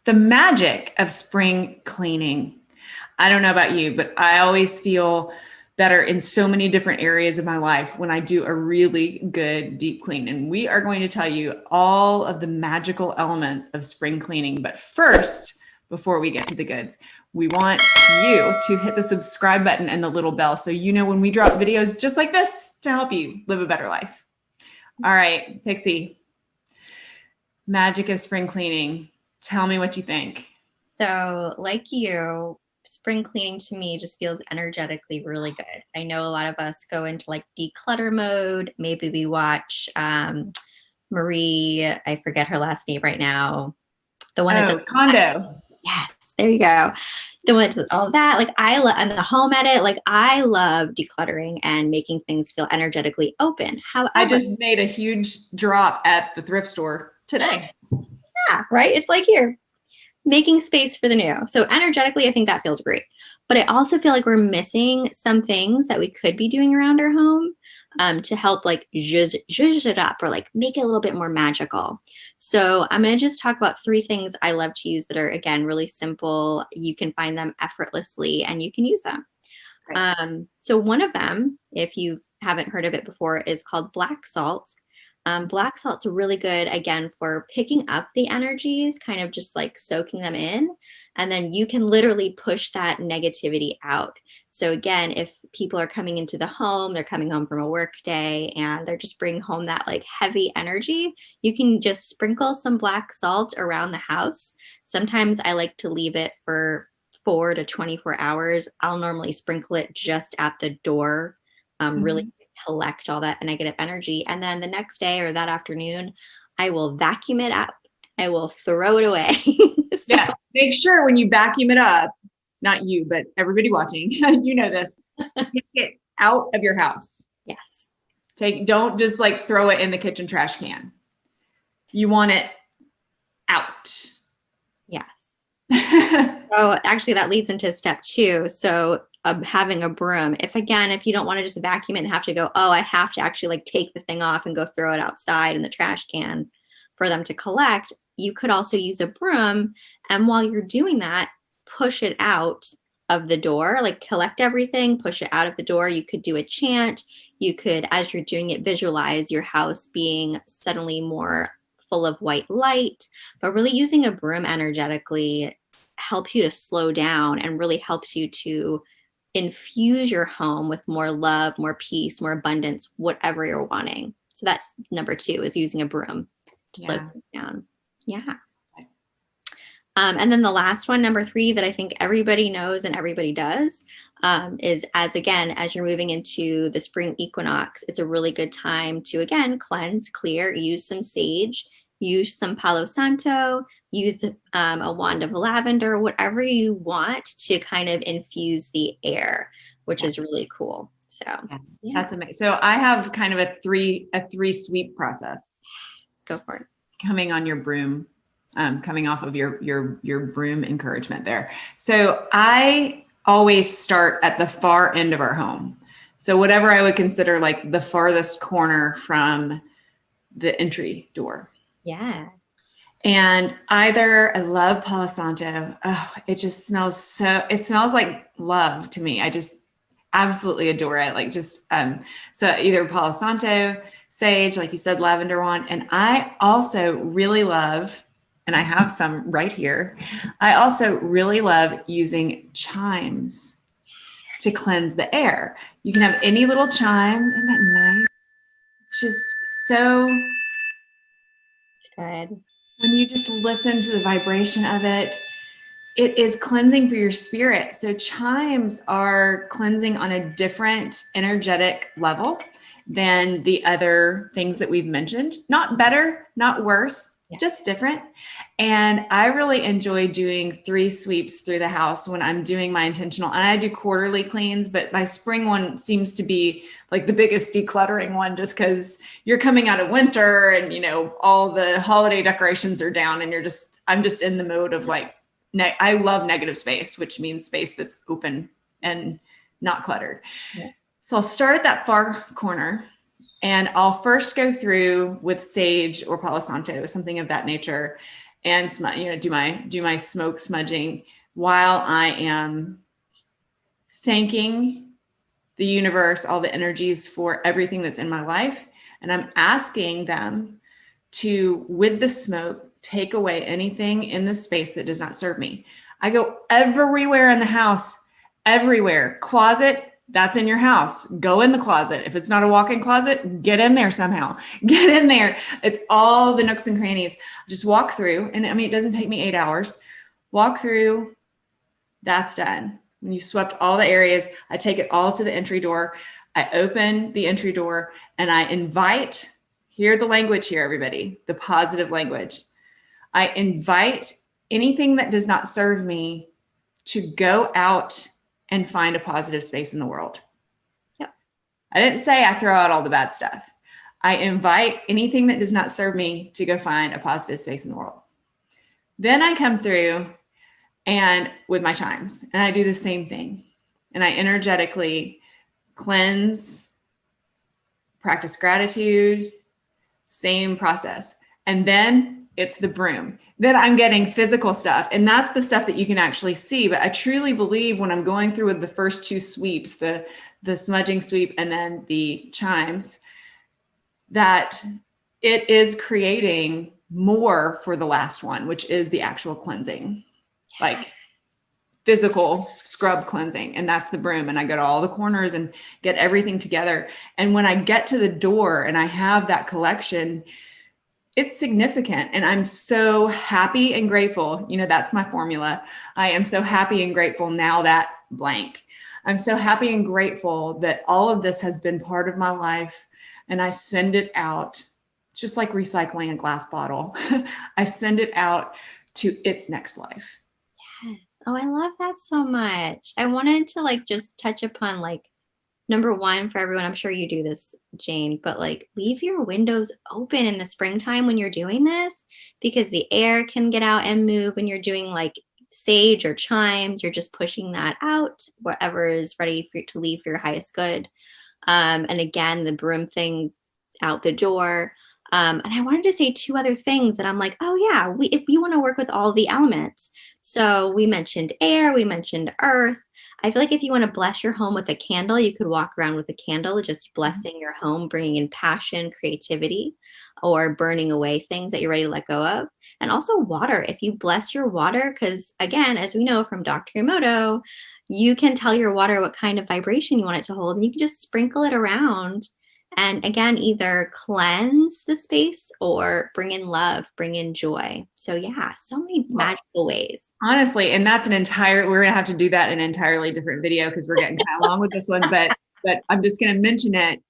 The magic of spring cleaning. I don't know about you, but I always feel better in so many different areas of my life when I do a really good deep clean. And we are going to tell you all of the magical elements of spring cleaning. But first, before we get to the goods, we want you to hit the subscribe button and the little bell so you know when we drop videos just like this to help you live a better life. All right, Pixi, magic of spring cleaning. Tell me what you think. So like you, spring cleaning to me just feels energetically really good. I know a lot of us go into like declutter mode. Maybe we watch Marie, I forget her last name right now. The one that does Kondo. Yes, there you go. The one that does all that. Like I love and the home edit. Like I love decluttering and making things feel energetically open. However, I just made a huge drop at the thrift store today. Yeah, right. It's like here. Making space for the new. So energetically, I think that feels great. But I also feel like we're missing some things that we could be doing around our home to help like zhuzh it up or like make it a little bit more magical. So I'm going to just talk about 3 things I love to use that are, again, really simple. You can find them effortlessly and you can use them. So one of them, if you haven't heard of it before, is called black salt. Black salt's really good, again, for picking up the energies, kind of just like soaking them in. And then you can literally push that negativity out. So again, if people are coming into the home, they're coming home from a work day and they're just bringing home that like heavy energy, you can just sprinkle some black salt around the house. Sometimes I like to leave it for 4 to 24 hours. I'll normally sprinkle it just at the door, really collect all that negative energy. And then the next day or that afternoon, I will vacuum it up. I will throw it away. Yeah. Make sure when you vacuum it up, not you, but everybody watching, you know this, take it out of your house. Yes. Don't just like throw it in the kitchen trash can. You want it out. Yes. Oh, actually that leads into step 2. So having a broom. If you don't want to just vacuum it and have to go, I have to actually like take the thing off and go throw it outside in the trash can for them to collect, you could also use a broom. And while you're doing that, push it out of the door, like collect everything, push it out of the door. You could do a chant. You could, as you're doing it, visualize your house being suddenly more full of white light, but really using a broom energetically helps you to slow down and really helps you to infuse your home with more love, more peace, more abundance, whatever you're wanting. So that's number 2, is using a broom to slow things down. Yeah. And then the last one, number 3, that I think everybody knows and everybody does, is as you're moving into the spring equinox, it's a really good time to, again, cleanse, clear, use some sage, use some Palo Santo, use a wand of lavender, whatever you want to kind of infuse the air, which is really cool. So that's amazing. So I have kind of a three sweep process. Go for it. Coming on your broom, coming off of your broom encouragement there. So I always start at the far end of our home. So whatever I would consider like the farthest corner from the entry door. Yeah. And I love Palo Santo. Oh, it just smells it smells like love to me. I just absolutely adore it. Like so either Palo Santo, sage, like you said, lavender wand. And I also really love, and I have some right here, I also really love using chimes to cleanse the air. You can have any little chime. Isn't that nice? It's just so good. When you just listen to the vibration of it, it is cleansing for your spirit. So chimes are cleansing on a different energetic level than the other things that we've mentioned. Not better, not worse, just different. And I really enjoy doing 3 sweeps through the house when I'm doing my intentional, and I do quarterly cleans, but my spring one seems to be like the biggest decluttering one, just because you're coming out of winter and, all the holiday decorations are down and I'm just in the mode of like, I love negative space, which means space that's open and not cluttered. Yeah. So I'll start at that far corner. And I'll first go through with sage or Palo Santo, something of that nature. and do my smoke smudging while I am thanking the universe, all the energies for everything that's in my life. And I'm asking them to, with the smoke, take away anything in the space that does not serve me. I go everywhere in the house, everywhere. Closet, that's in your house. Go in the closet. If it's not a walk-in closet, get in there somehow. Get in there. It's all the nooks and crannies. Just walk through. And I mean, it doesn't take me 8 hours. Walk through. That's done. When you swept all the areas, I take it all to the entry door. I open the entry door and I invite, hear the language here, everybody, the positive language. I invite anything that does not serve me to go out and find a positive space in the world. Yep. I didn't say I throw out all the bad stuff. I invite anything that does not serve me to go find a positive space in the world. Then I come through and with my chimes, and I do the same thing. And I energetically cleanse, practice gratitude, same process. And then it's the broom. Then I'm getting physical stuff. And that's the stuff that you can actually see. But I truly believe when I'm going through with the first two sweeps, the smudging sweep and then the chimes, that it is creating more for the last one, which is the actual cleansing. Like physical scrub cleansing. And that's the broom. And I go to all the corners and get everything together. And when I get to the door and I have that collection, it's significant. And I'm so happy and grateful. You know, that's my formula. I am so happy and grateful now that blank. I'm so happy and grateful that all of this has been part of my life. And I send it out, just like recycling a glass bottle. I send it out to its next life. Yes. Oh, I love that so much. I wanted to like just touch upon like number one for everyone. I'm sure you do this, Jane, but like leave your windows open in the springtime when you're doing this, because the air can get out and move when you're doing like sage or chimes. You're just pushing that out, whatever is ready for you to leave for your highest good. And again, the broom thing out the door. And I wanted to say two other things that I'm like, oh yeah, if we want to work with all the elements. So we mentioned air, we mentioned earth. I feel like if you want to bless your home with a candle, you could walk around with a candle, just blessing your home, bringing in passion, creativity, or burning away things that you're ready to let go of. And also water. If you bless your water, because again, as we know from Dr. Emoto, you can tell your water what kind of vibration you want it to hold, and you can just sprinkle it around. And again, either cleanse the space or bring in love, bring in joy. So yeah, so many magical ways. Honestly, and that's we're going to have to do that in an entirely different video because we're getting kind of long with this one, but I'm just going to mention it.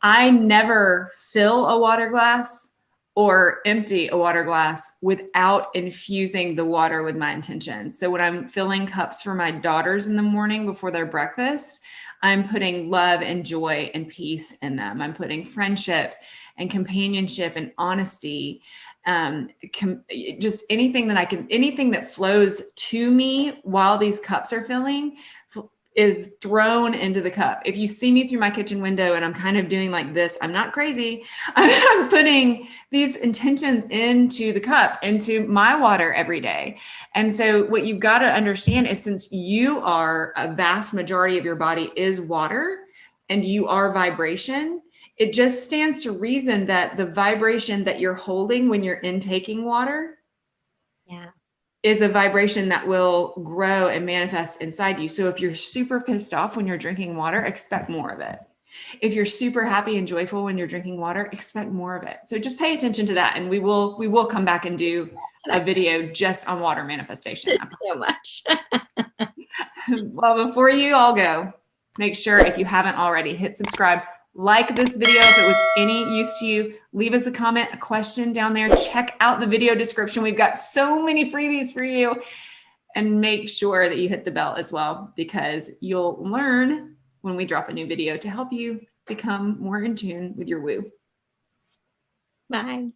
I never fill a water glass or empty a water glass without infusing the water with my intention. So when I'm filling cups for my daughters in the morning before their breakfast, I'm putting love and joy and peace in them. I'm putting friendship and companionship and honesty, just anything that flows to me while these cups are filling is thrown into the cup. If you see me through my kitchen window and I'm kind of doing like this, I'm not crazy. I'm putting these intentions into the cup, into my water every day. And so what you've got to understand is, since you are, a vast majority of your body is water and you are vibration, it just stands to reason that the vibration that you're holding when you're intaking water is a vibration that will grow and manifest inside you. So if you're super pissed off when you're drinking water, expect more of it. If you're super happy and joyful when you're drinking water, expect more of it. So just pay attention to that. And we will come back and do a video just on water manifestation. So much. Well, before you all go, make sure, if you haven't already, hit subscribe. Like this video if it was any use to you. Leave us a comment, a question down there. Check out the video description. We've got so many freebies for you. And make sure that you hit the bell as well, because you'll learn when we drop a new video to help you become more in tune with your woo. Bye.